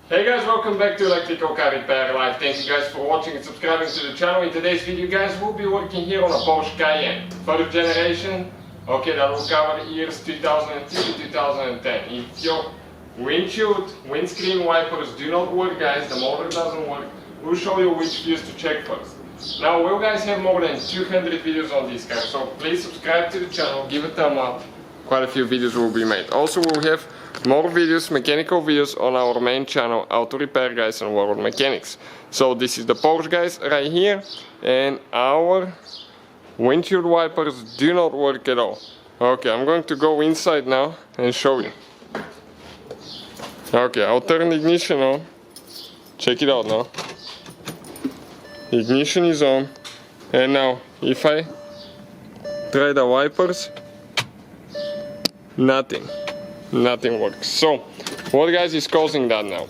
Hey guys, welcome back to Electrical Car Repair Live. Thank you guys for watching and subscribing to the channel. In today's video guys, we'll be working here on a Porsche Cayenne. Third generation. Okay, that will cover years 2002 to 2010. If your windscreen wipers do not work guys, the motor doesn't work, we'll show you which fuse to check first. Now we'll guys have more than 200 videos on this car, so please subscribe to the channel, give a thumb up. Quite a few videos will be made. Also we'll have more videos, mechanical videos on our main channel, Auto Repair Guys and World Mechanics. So this is the Porsche guys right here, and our windshield wipers do not work at all. Okay, I'm going to go inside now and show you. Okay, I'll turn the ignition on. Check it out now. Ignition is on, and now if I try the wipers, nothing works. So what guys is causing that now?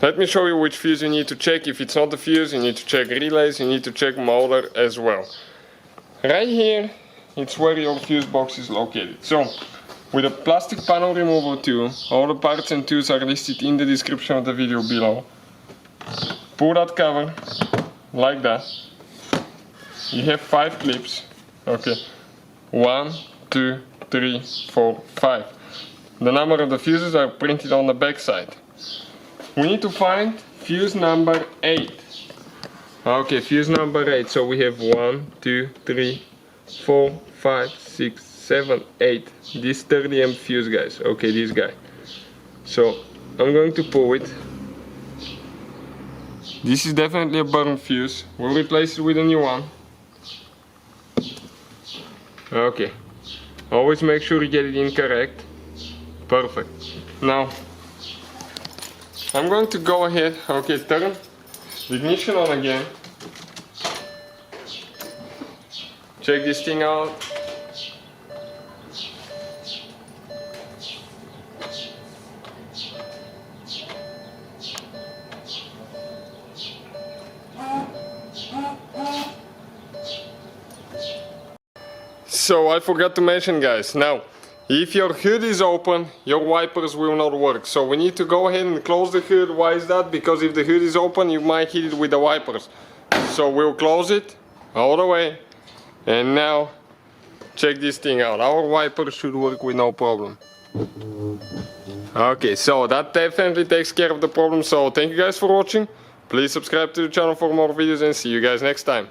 Let me show you which fuse you need to check. If it's not the fuse, you need to check relays, you need to check motor as well. Right here, it's where your fuse box is located. So with a plastic panel removal tool, all the parts and tools are listed in the description of the video below. Pull that cover like that. You have 5 clips. Okay, 1, 2, 3, 4, 5. The number of the fuses are printed on the back side. We need to find fuse number 8. Okay, fuse number 8. So we have 1, 2, 3, 4, 5, 6, 7, 8. This 30 amp fuse guys. Okay, this guy. So I'm going to pull it. This is definitely a burned fuse. We'll replace it with a new one. Okay. Always make sure you get it in correct. Perfect. Now, I'm going to go ahead, okay, turn the ignition on again. Check this thing out. So I forgot to mention guys, now if your hood is open, your wipers will not work. So we need to go ahead and close the hood. Why is that? Because if the hood is open, you might hit it with the wipers. So we'll close it all the way. And now check this thing out. Our wipers should work with no problem. Okay, so that definitely takes care of the problem. So thank you guys for watching. Please subscribe to the channel for more videos and see you guys next time.